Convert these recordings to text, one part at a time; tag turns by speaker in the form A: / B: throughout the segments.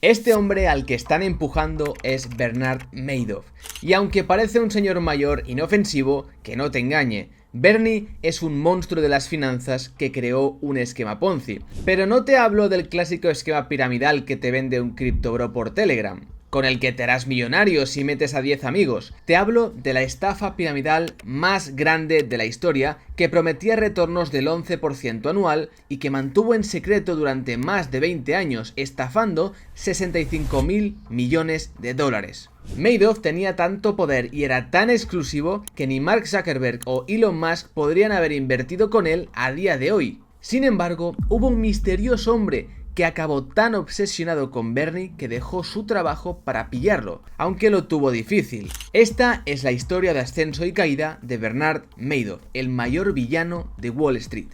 A: Este hombre al que están empujando es Bernard Madoff, y aunque parece un señor mayor inofensivo, que no te engañe, Bernie es un monstruo de las finanzas que creó un esquema Ponzi. Pero no te hablo del clásico esquema piramidal que te vende un criptobro por Telegram, con el que te harás millonario si metes a 10 amigos. Te hablo de la estafa piramidal más grande de la historia, que prometía retornos del 11% anual y que mantuvo en secreto durante más de 20 años, estafando 65.000 millones de dólares. Madoff tenía tanto poder y era tan exclusivo que ni Mark Zuckerberg o Elon Musk podrían haber invertido con él a día de hoy. Sin embargo, hubo un misterioso hombre que acabó tan obsesionado con Bernie que dejó su trabajo para pillarlo, aunque lo tuvo difícil. Esta es la historia de ascenso y caída de Bernard Madoff, el mayor villano de Wall Street.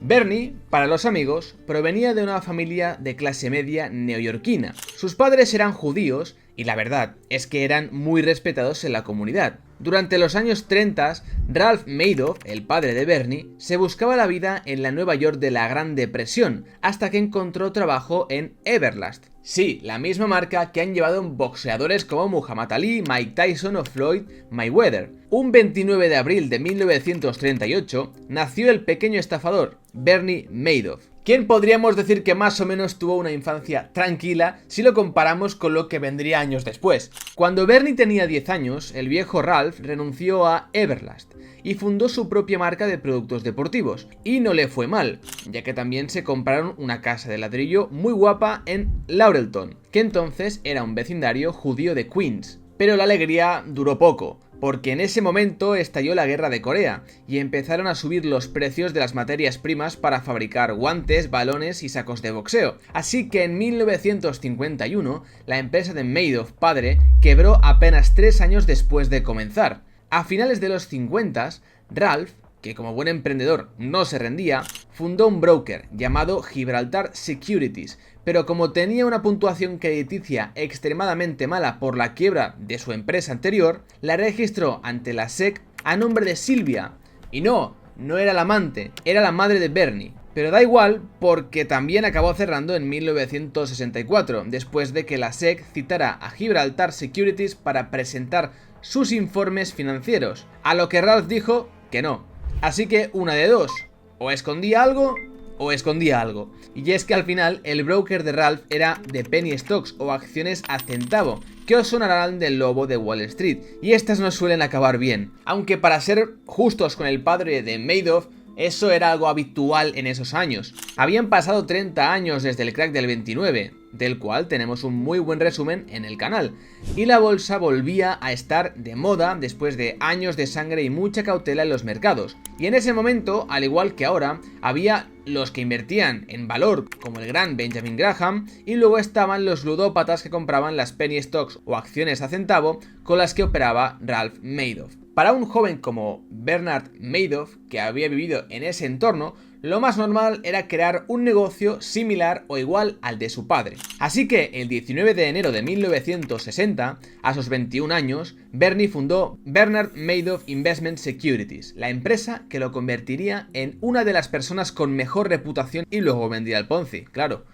A: Bernie, para los amigos, provenía de una familia de clase media neoyorquina. Sus padres eran judíos y la verdad es que eran muy respetados en la comunidad. Durante los años 30, Ralph Madoff, el padre de Bernie, se buscaba la vida en la Nueva York de la Gran Depresión, hasta que encontró trabajo en Everlast. Sí, la misma marca que han llevado boxeadores como Muhammad Ali, Mike Tyson o Floyd Mayweather. Un 29 de abril de 1938 nació el pequeño estafador, Bernie Madoff, quien podríamos decir que más o menos tuvo una infancia tranquila si lo comparamos con lo que vendría años después. Cuando Bernie tenía 10 años, el viejo Ralph renunció a Everlast y fundó su propia marca de productos deportivos, y no le fue mal, ya que también se compraron una casa de ladrillo muy guapa en Laurelton, que entonces era un vecindario judío de Queens. Pero la alegría duró poco, porque en ese momento estalló la guerra de Corea y empezaron a subir los precios de las materias primas para fabricar guantes, balones y sacos de boxeo. Así que en 1951 la empresa de Madoff padre quebró apenas 3 años después de comenzar. A finales de los 50, Ralph, que como buen emprendedor no se rendía, fundó un broker llamado Gibraltar Securities, pero como tenía una puntuación crediticia extremadamente mala por la quiebra de su empresa anterior, la registró ante la SEC a nombre de Silvia. Y no era la amante, era la madre de Bernie. Pero da igual, porque también acabó cerrando en 1964, después de que la SEC citara a Gibraltar Securities para presentar sus informes financieros, a lo que Ralph dijo que no. Así que una de dos, o escondía algo o escondía algo. Y es que al final el broker de Ralph era de penny stocks o acciones a centavo, que os sonarán del lobo de Wall Street, y estas no suelen acabar bien. Aunque para ser justos con el padre de Madoff, eso era algo habitual en esos años. Habían pasado 30 años desde el crack del 29, del cual tenemos un muy buen resumen en el canal, y la bolsa volvía a estar de moda después de años de sangre y mucha cautela en los mercados. Y en ese momento, al igual que ahora, había los que invertían en valor, como el gran Benjamin Graham, y luego estaban los ludópatas que compraban las penny stocks o acciones a centavo con las que operaba Ralph Madoff. Para un joven como Bernard Madoff, que había vivido en ese entorno, lo más normal era crear un negocio similar o igual al de su padre. Así que el 19 de enero de 1960, a sus 21 años, Bernie fundó Bernard Madoff Investment Securities, la empresa que lo convertiría en una de las personas con mejor reputación y luego vendría el Ponzi, claro.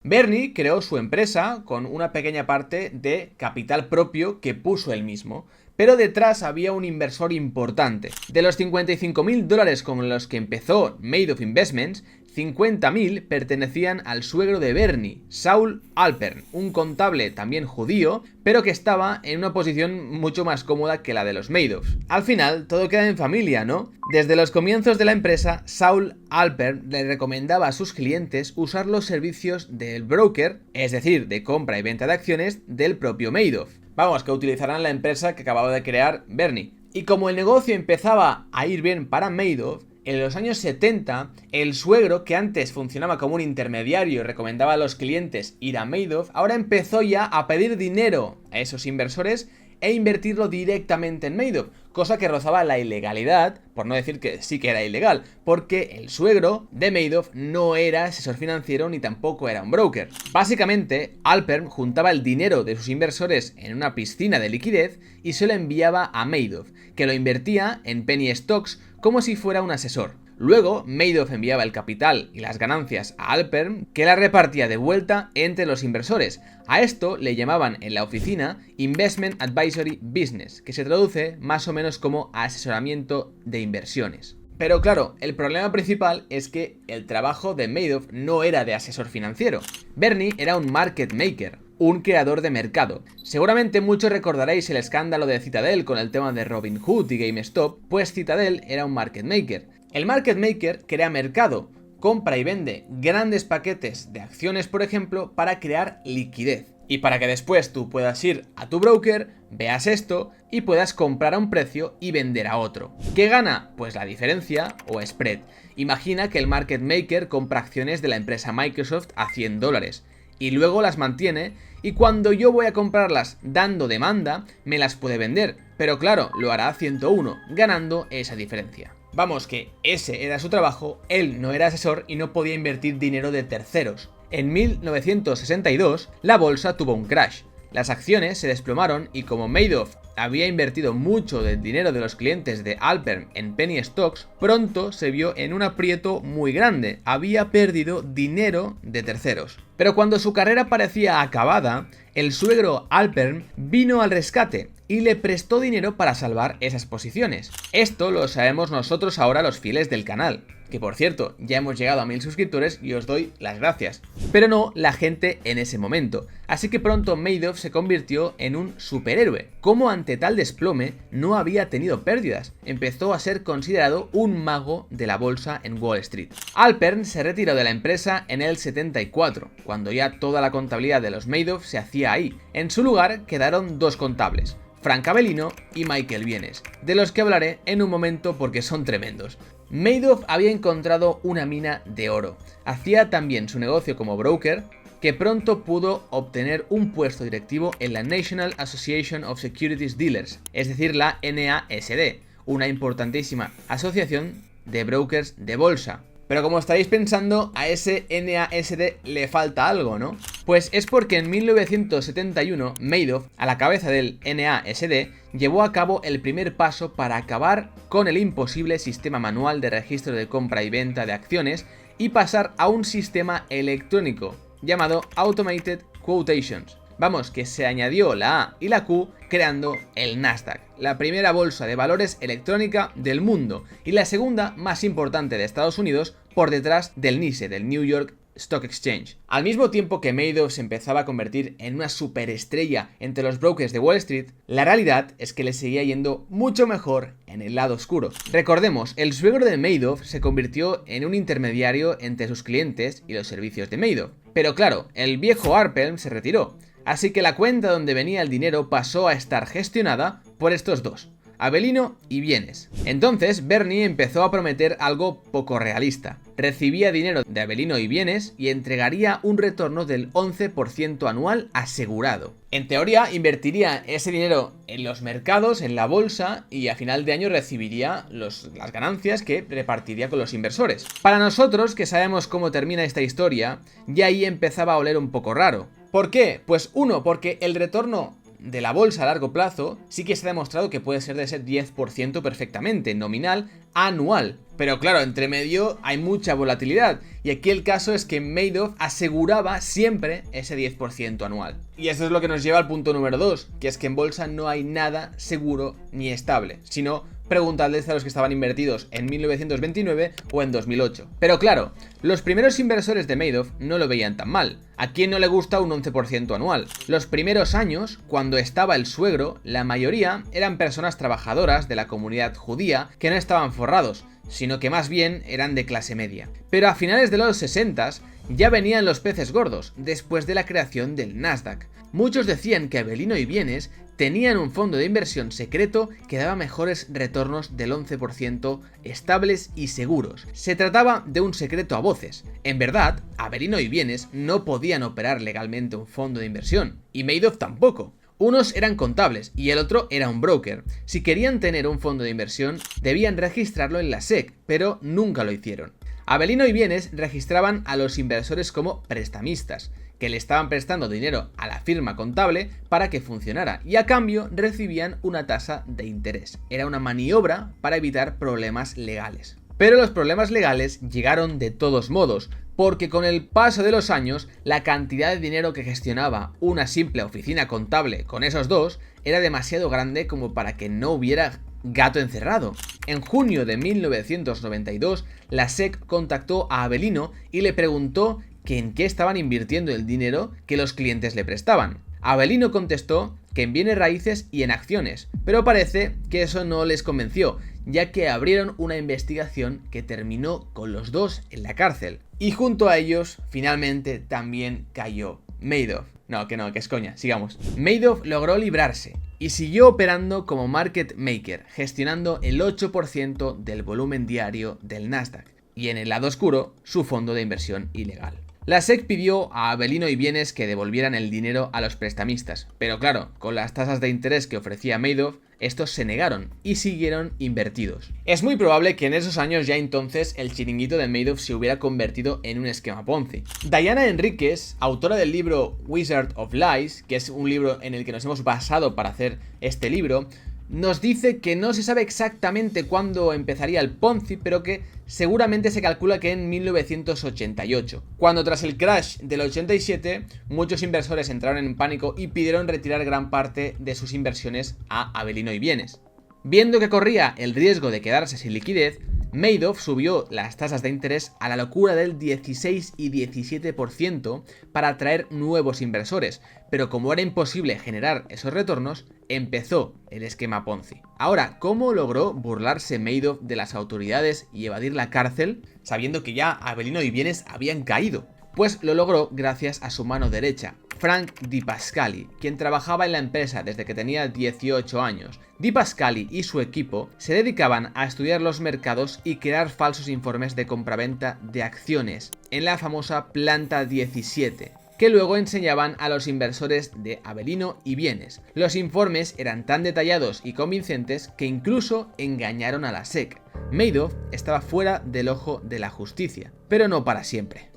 A: Bernie creó su empresa con una pequeña parte de capital propio que puso él mismo, pero detrás había un inversor importante. De los 55.000 dólares con los que empezó Madoff Investments, 50.000 pertenecían al suegro de Bernie, Saul Alpern, un contable también judío, pero que estaba en una posición mucho más cómoda que la de los Madoffs. Al final, todo queda en familia, ¿no? Desde los comienzos de la empresa, Saul Alpern le recomendaba a sus clientes usar los servicios del broker, es decir, de compra y venta de acciones del propio Madoff. Vamos, que utilizarán la empresa que acababa de crear Bernie. Y como el negocio empezaba a ir bien para Madoff, en los años 70, el suegro, que antes funcionaba como un intermediario y recomendaba a los clientes ir a Madoff, ahora empezó ya a pedir dinero a esos inversores e invertirlo directamente en Madoff, cosa que rozaba la ilegalidad, por no decir que sí que era ilegal, porque el suegro de Madoff no era asesor financiero ni tampoco era un broker. Básicamente, Alpern juntaba el dinero de sus inversores en una piscina de liquidez y se lo enviaba a Madoff, que lo invertía en penny stocks como si fuera un asesor. Luego, Madoff enviaba el capital y las ganancias a Alpern, que la repartía de vuelta entre los inversores. A esto le llamaban en la oficina Investment Advisory Business, que se traduce más o menos como asesoramiento de inversiones. Pero claro, el problema principal es que el trabajo de Madoff no era de asesor financiero. Bernie era un market maker, un creador de mercado. Seguramente muchos recordaréis el escándalo de Citadel con el tema de Robinhood y GameStop, pues Citadel era un market maker. El market maker crea mercado, compra y vende grandes paquetes de acciones, por ejemplo, para crear liquidez. Y para que después tú puedas ir a tu broker, veas esto y puedas comprar a un precio y vender a otro. ¿Qué gana? Pues la diferencia o spread. Imagina que el market maker compra acciones de la empresa Microsoft a $100 y luego las mantiene, y cuando yo voy a comprarlas dando demanda, me las puede vender, pero claro, lo hará a 101, ganando esa diferencia. Vamos, que ese era su trabajo, él no era asesor y no podía invertir dinero de terceros. En 1962, la bolsa tuvo un crash. Las acciones se desplomaron y como Madoff había invertido mucho del dinero de los clientes de Alpern en penny stocks, pronto se vio en un aprieto muy grande. Había perdido dinero de terceros. Pero cuando su carrera parecía acabada, el suegro Alpern vino al rescate y le prestó dinero para salvar esas posiciones. Esto lo sabemos nosotros ahora, los fieles del canal. Que por cierto, ya hemos llegado a 1000 suscriptores y os doy las gracias. Pero no la gente en ese momento. Así que pronto Madoff se convirtió en un superhéroe. Como ante tal desplome no había tenido pérdidas, empezó a ser considerado un mago de la bolsa en Wall Street. Alpern se retiró de la empresa en el 74, cuando ya toda la contabilidad de los Madoff se hacía ahí. En su lugar quedaron dos contables, Frank Avellino y Michael Bienes, de los que hablaré en un momento porque son tremendos. Madoff había encontrado una mina de oro. Hacía también su negocio como broker, que pronto pudo obtener un puesto directivo en la National Association of Securities Dealers, es decir, la NASD, una importantísima asociación de brokers de bolsa. Pero como estaréis pensando, a ese NASD le falta algo, ¿no? Pues es porque en 1971 Madoff, a la cabeza del NASD, llevó a cabo el primer paso para acabar con el imposible sistema manual de registro de compra y venta de acciones y pasar a un sistema electrónico llamado Automated Quotations. Vamos, que se añadió la A y la Q creando el Nasdaq, la primera bolsa de valores electrónica del mundo y la segunda más importante de Estados Unidos por detrás del NYSE, del New York Stock Exchange. Al mismo tiempo que Madoff se empezaba a convertir en una superestrella entre los brokers de Wall Street, la realidad es que le seguía yendo mucho mejor en el lado oscuro. Recordemos, el suegro de Madoff se convirtió en un intermediario entre sus clientes y los servicios de Madoff. Pero claro, el viejo Alpern se retiró, así que la cuenta donde venía el dinero pasó a estar gestionada por estos dos, Avellino y Bienes. Entonces Bernie empezó a prometer algo poco realista. Recibía dinero de Avellino y Bienes y entregaría un retorno del 11% anual asegurado. En teoría invertiría ese dinero en los mercados, en la bolsa, y a final de año recibiría las ganancias que repartiría con los inversores. Para nosotros, que sabemos cómo termina esta historia, ya ahí empezaba a oler un poco raro. ¿Por qué? Pues uno, porque el retorno de la bolsa a largo plazo sí que se ha demostrado que puede ser de ese 10% perfectamente, nominal, anual. Pero claro, entre medio hay mucha volatilidad y aquí el caso es que Madoff aseguraba siempre ese 10% anual. Y eso es lo que nos lleva al punto número 2, que es que en bolsa no hay nada seguro ni estable, sino preguntadles a los que estaban invertidos en 1929 o en 2008. Pero claro, los primeros inversores de Madoff no lo veían tan mal. ¿A quién no le gusta un 11% anual? Los primeros años, cuando estaba el suegro, la mayoría eran personas trabajadoras de la comunidad judía que no estaban forrados, sino que más bien eran de clase media. Pero a finales de los 60s ya venían los peces gordos, después de la creación del Nasdaq. Muchos decían que Avellino y Bienes tenían un fondo de inversión secreto que daba mejores retornos del 11% estables y seguros. Se trataba de un secreto a voces. En verdad, Avellino y Bienes no podían operar legalmente un fondo de inversión, y Madoff tampoco. Unos eran contables y el otro era un broker. Si querían tener un fondo de inversión, debían registrarlo en la SEC, pero nunca lo hicieron. Avellino y Bienes registraban a los inversores como prestamistas, que le estaban prestando dinero a la firma contable para que funcionara y a cambio recibían una tasa de interés. Era una maniobra para evitar problemas legales. Pero los problemas legales llegaron de todos modos, porque con el paso de los años, la cantidad de dinero que gestionaba una simple oficina contable con esos dos era demasiado grande como para que no hubiera gato encerrado. En junio de 1992, la SEC contactó a Avelino y le preguntó que en qué estaban invirtiendo el dinero que los clientes le prestaban. Avelino contestó que en bienes raíces y en acciones, pero parece que eso no les convenció, ya que abrieron una investigación que terminó con los dos en la cárcel. Y junto a ellos, finalmente también cayó Madoff. No, que es coña, sigamos. Madoff logró librarse y siguió operando como market maker, gestionando el 8% del volumen diario del Nasdaq, y en el lado oscuro, su fondo de inversión ilegal. La SEC pidió a Avelino y Bienes que devolvieran el dinero a los prestamistas, pero claro, con las tasas de interés que ofrecía Madoff, estos se negaron y siguieron invertidos. Es muy probable que en esos años ya entonces el chiringuito de Madoff se hubiera convertido en un esquema Ponzi. Diana Enríquez, autora del libro Wizard of Lies, que es un libro en el que nos hemos basado para hacer este libro, nos dice que no se sabe exactamente cuándo empezaría el Ponzi, pero que seguramente se calcula que en 1988, cuando tras el crash del 87 muchos inversores entraron en pánico y pidieron retirar gran parte de sus inversiones a Avelino y Bienes. Viendo que corría el riesgo de quedarse sin liquidez, Madoff subió las tasas de interés a la locura del 16 y 17% para atraer nuevos inversores, pero como era imposible generar esos retornos, empezó el esquema Ponzi. Ahora, ¿cómo logró burlarse Madoff de las autoridades y evadir la cárcel, sabiendo que ya Avelino y Bienes habían caído? Pues lo logró gracias a su mano derecha, Frank Di Pascali, quien trabajaba en la empresa desde que tenía 18 años. Di Pascali y su equipo se dedicaban a estudiar los mercados y crear falsos informes de compraventa de acciones en la famosa Planta 17, que luego enseñaban a los inversores de Avelino y Bienes. Los informes eran tan detallados y convincentes que incluso engañaron a la SEC. Madoff estaba fuera del ojo de la justicia, pero no para siempre.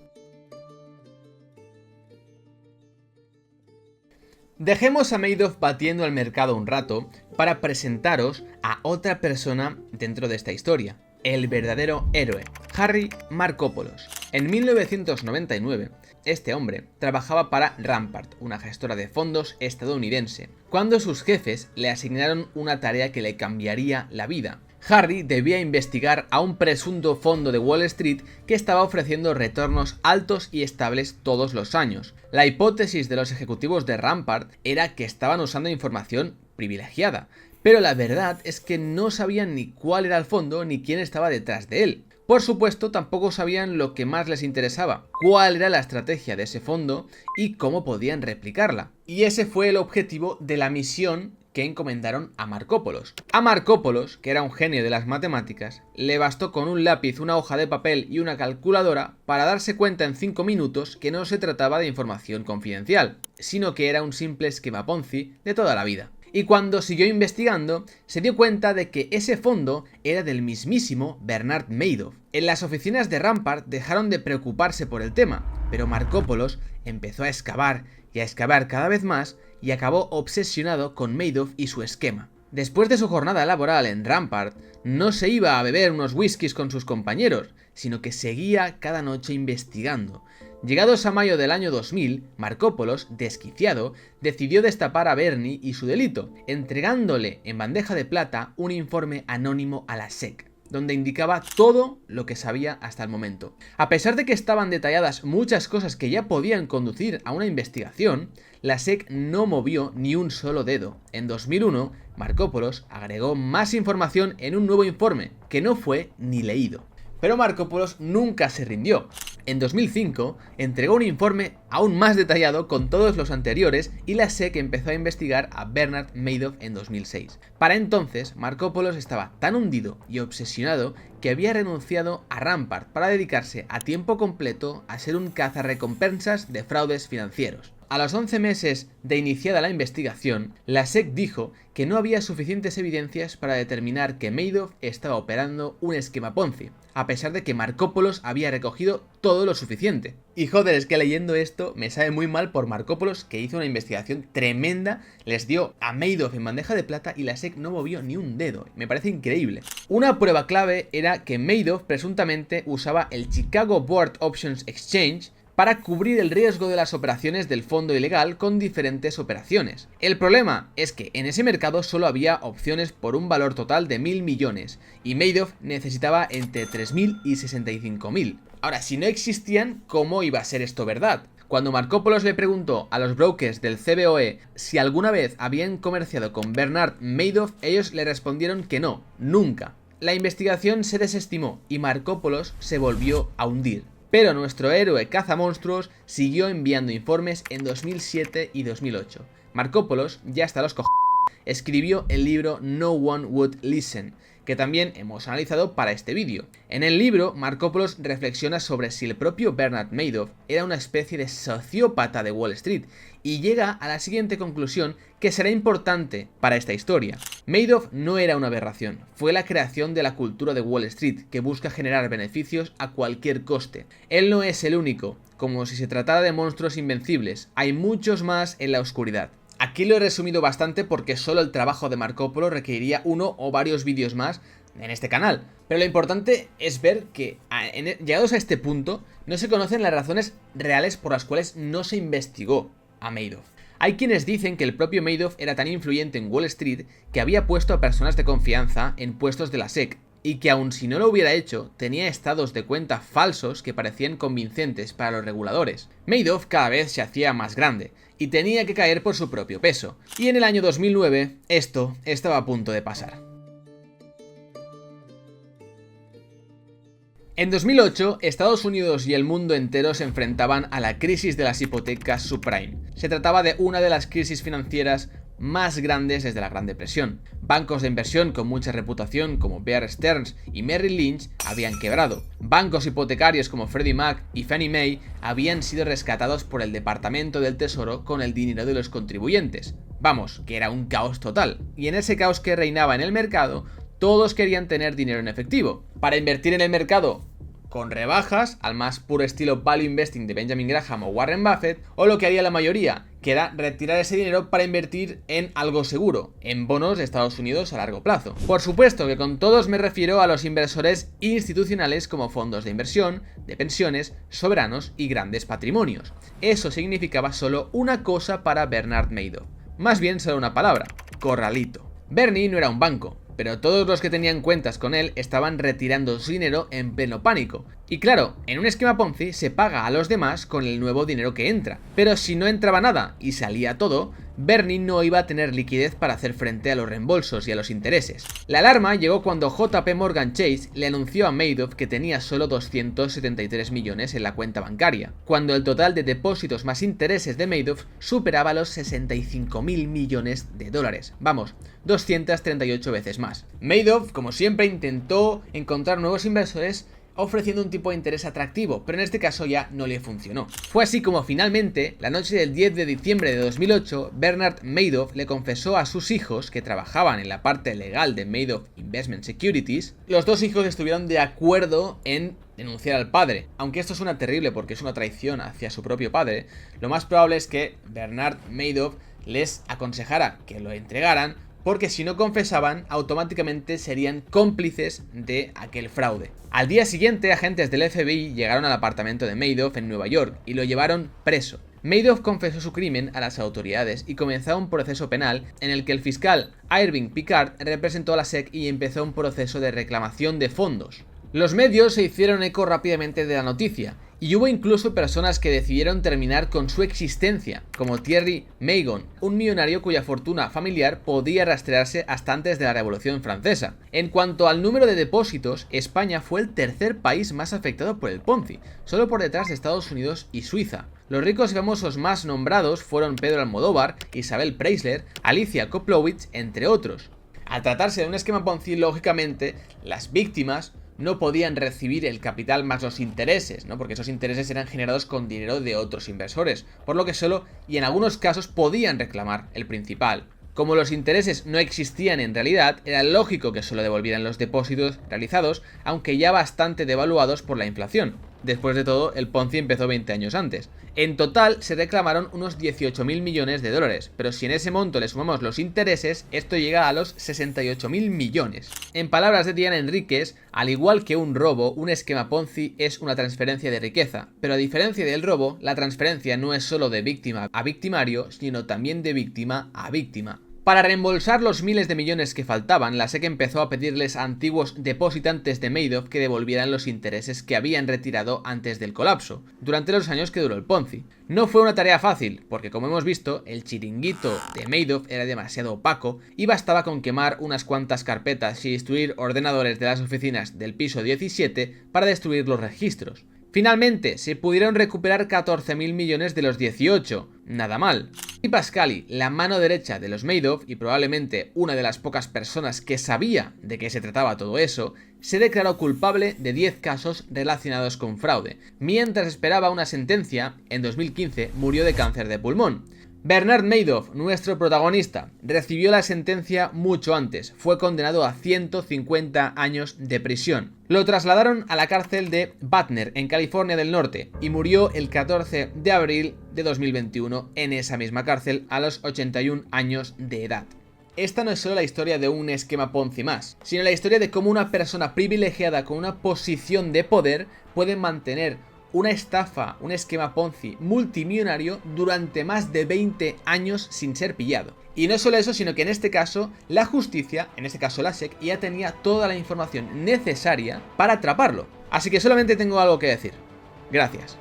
A: Dejemos a Madoff batiendo al mercado un rato para presentaros a otra persona dentro de esta historia, el verdadero héroe, Harry Markopolos. En 1999, este hombre trabajaba para Rampart, una gestora de fondos estadounidense, cuando sus jefes le asignaron una tarea que le cambiaría la vida. Harry debía investigar a un presunto fondo de Wall Street que estaba ofreciendo retornos altos y estables todos los años. La hipótesis de los ejecutivos de Rampart era que estaban usando información privilegiada, pero la verdad es que no sabían ni cuál era el fondo ni quién estaba detrás de él. Por supuesto, tampoco sabían lo que más les interesaba, cuál era la estrategia de ese fondo y cómo podían replicarla. Y ese fue el objetivo de la misión que encomendaron a Markopolos. A Markopolos, que era un genio de las matemáticas, le bastó con un lápiz, una hoja de papel y una calculadora para darse cuenta en 5 minutos que no se trataba de información confidencial, sino que era un simple esquema Ponzi de toda la vida. Y cuando siguió investigando, se dio cuenta de que ese fondo era del mismísimo Bernard Madoff. En las oficinas de Rampart dejaron de preocuparse por el tema, pero Markopolos empezó a excavar y a excavar cada vez más y acabó obsesionado con Madoff y su esquema. Después de su jornada laboral en Rampart, no se iba a beber unos whiskies con sus compañeros, sino que seguía cada noche investigando. Llegados a mayo del año 2000, Markopolos, desquiciado, decidió destapar a Bernie y su delito, entregándole en bandeja de plata un informe anónimo a la SEC, donde indicaba todo lo que sabía hasta el momento. A pesar de que estaban detalladas muchas cosas que ya podían conducir a una investigación, la SEC no movió ni un solo dedo. En 2001, Markopolos agregó más información en un nuevo informe, que no fue ni leído. Pero Markopolos nunca se rindió. En 2005 entregó un informe aún más detallado con todos los anteriores y la SEC empezó a investigar a Bernard Madoff en 2006. Para entonces, Markopolos estaba tan hundido y obsesionado que había renunciado a Rampart para dedicarse a tiempo completo a ser un cazarrecompensas de fraudes financieros. A los 11 meses de iniciada la investigación, la SEC dijo que no había suficientes evidencias para determinar que Madoff estaba operando un esquema Ponzi, a pesar de que Markopoulos había recogido todo lo suficiente. Y joder, es que leyendo esto me sabe muy mal por Markopoulos, que hizo una investigación tremenda, les dio a Madoff en bandeja de plata y la SEC no movió ni un dedo. Me parece increíble. Una prueba clave era que Madoff presuntamente usaba el Chicago Board Options Exchange para cubrir el riesgo de las operaciones del fondo ilegal con diferentes operaciones. El problema es que en ese mercado solo había opciones por un valor total de 1.000 millones y Madoff necesitaba entre 3.000 y 65.000. Ahora, si no existían, ¿cómo iba a ser esto verdad? Cuando Markopoulos le preguntó a los brokers del CBOE si alguna vez habían comerciado con Bernard Madoff, ellos le respondieron que no, nunca. La investigación se desestimó y Markopoulos se volvió a hundir. Pero nuestro héroe cazamonstruos siguió enviando informes en 2007 y 2008. Markopoulos, ya hasta los escribió el libro No One Would Listen, que también hemos analizado para este vídeo. En el libro, Markopoulos reflexiona sobre si el propio Bernard Madoff era una especie de sociópata de Wall Street y llega a la siguiente conclusión que será importante para esta historia. Madoff no era una aberración, fue la creación de la cultura de Wall Street que busca generar beneficios a cualquier coste. Él no es el único, como si se tratara de monstruos invencibles, hay muchos más en la oscuridad. Aquí lo he resumido bastante porque solo el trabajo de Markopoulos requeriría uno o varios vídeos más en este canal. Pero lo importante es ver que, llegados a este punto, no se conocen las razones reales por las cuales no se investigó a Madoff. Hay quienes dicen que el propio Madoff era tan influyente en Wall Street que había puesto a personas de confianza en puestos de la SEC, y que aun si no lo hubiera hecho, tenía estados de cuenta falsos que parecían convincentes para los reguladores. Madoff cada vez se hacía más grande, y tenía que caer por su propio peso, y en el año 2009 esto estaba a punto de pasar. En 2008, Estados Unidos y el mundo entero se enfrentaban a la crisis de las hipotecas subprime. Se trataba de una de las crisis financieras más grandes desde la Gran Depresión. Bancos de inversión con mucha reputación como Bear Stearns y Merrill Lynch habían quebrado. Bancos hipotecarios como Freddie Mac y Fannie Mae habían sido rescatados por el Departamento del Tesoro con el dinero de los contribuyentes. Vamos, que era un caos total. Y en ese caos que reinaba en el mercado, todos querían tener dinero en efectivo. Para invertir en el mercado con rebajas, al más puro estilo value investing de Benjamin Graham o Warren Buffett, o lo que haría la mayoría, que era retirar ese dinero para invertir en algo seguro, en bonos de Estados Unidos a largo plazo. Por supuesto que con todos me refiero a los inversores institucionales como fondos de inversión, de pensiones, soberanos y grandes patrimonios. Eso significaba solo una cosa para Bernard Madoff, más bien solo una palabra: corralito. Bernie no era un banco, pero todos los que tenían cuentas con él estaban retirando su dinero en pleno pánico. Y claro, en un esquema Ponzi se paga a los demás con el nuevo dinero que entra, pero si no entraba nada y salía todo, Bernie no iba a tener liquidez para hacer frente a los reembolsos y a los intereses. La alarma llegó cuando JP Morgan Chase le anunció a Madoff que tenía solo 273 millones en la cuenta bancaria, cuando el total de depósitos más intereses de Madoff superaba los 65.000 millones de dólares. Vamos, 238 veces más. Madoff, como siempre, intentó encontrar nuevos inversores ofreciendo un tipo de interés atractivo, pero en este caso ya no le funcionó. Fue así como finalmente, la noche del 10 de diciembre de 2008, Bernard Madoff le confesó a sus hijos, que trabajaban en la parte legal de Madoff Investment Securities. Los dos hijos estuvieron de acuerdo en denunciar al padre. Aunque esto suena terrible porque es una traición hacia su propio padre, lo más probable es que Bernard Madoff les aconsejara que lo entregaran, porque si no confesaban, automáticamente serían cómplices de aquel fraude. Al día siguiente, agentes del FBI llegaron al apartamento de Madoff en Nueva York y lo llevaron preso. Madoff confesó su crimen a las autoridades y comenzó un proceso penal en el que el fiscal Irving Picard representó a la SEC y empezó un proceso de reclamación de fondos. Los medios se hicieron eco rápidamente de la noticia, y hubo incluso personas que decidieron terminar con su existencia, como Thierry Megon, un millonario cuya fortuna familiar podía rastrearse hasta antes de la Revolución Francesa. En cuanto al número de depósitos, España fue el tercer país más afectado por el Ponzi, solo por detrás de Estados Unidos y Suiza. Los ricos y famosos más nombrados fueron Pedro Almodóvar, Isabel Preisler, Alicia Koplowitz, entre otros. Al tratarse de un esquema Ponzi, lógicamente, las víctimas no podían recibir el capital más los intereses, ¿no? Porque esos intereses eran generados con dinero de otros inversores, por lo que solo y en algunos casos podían reclamar el principal. Como los intereses no existían en realidad, era lógico que solo devolvieran los depósitos realizados, aunque ya bastante devaluados por la inflación. Después de todo, el Ponzi empezó 20 años antes. En total se reclamaron unos 18.000 millones de dólares, pero si en ese monto le sumamos los intereses, esto llega a los 68.000 millones. En palabras de Diana Enríquez, al igual que un robo, un esquema Ponzi es una transferencia de riqueza, pero a diferencia del robo, la transferencia no es solo de víctima a victimario, sino también de víctima a víctima. Para reembolsar los miles de millones que faltaban, la SEC empezó a pedirles a antiguos depositantes de Madoff que devolvieran los intereses que habían retirado antes del colapso, durante los años que duró el Ponzi. No fue una tarea fácil, porque como hemos visto, el chiringuito de Madoff era demasiado opaco y bastaba con quemar unas cuantas carpetas y destruir ordenadores de las oficinas del piso 17 para destruir los registros. Finalmente, se pudieron recuperar 14.000 millones de los 18, nada mal. Y Pascali, la mano derecha de los Madoff y probablemente una de las pocas personas que sabía de qué se trataba todo eso, se declaró culpable de 10 casos relacionados con fraude. Mientras esperaba una sentencia, en 2015 murió de cáncer de pulmón. Bernard Madoff, nuestro protagonista, recibió la sentencia mucho antes, fue condenado a 150 años de prisión. Lo trasladaron a la cárcel de Butner, en California del Norte, y murió el 14 de abril de 2021 en esa misma cárcel a los 81 años de edad. Esta no es solo la historia de un esquema Ponzi más, sino la historia de cómo una persona privilegiada con una posición de poder puede mantener una estafa, un esquema Ponzi multimillonario durante más de 20 años sin ser pillado. Y no solo eso, sino que en este caso la justicia, en este caso la SEC, ya tenía toda la información necesaria para atraparlo. Así que solamente tengo algo que decir. Gracias.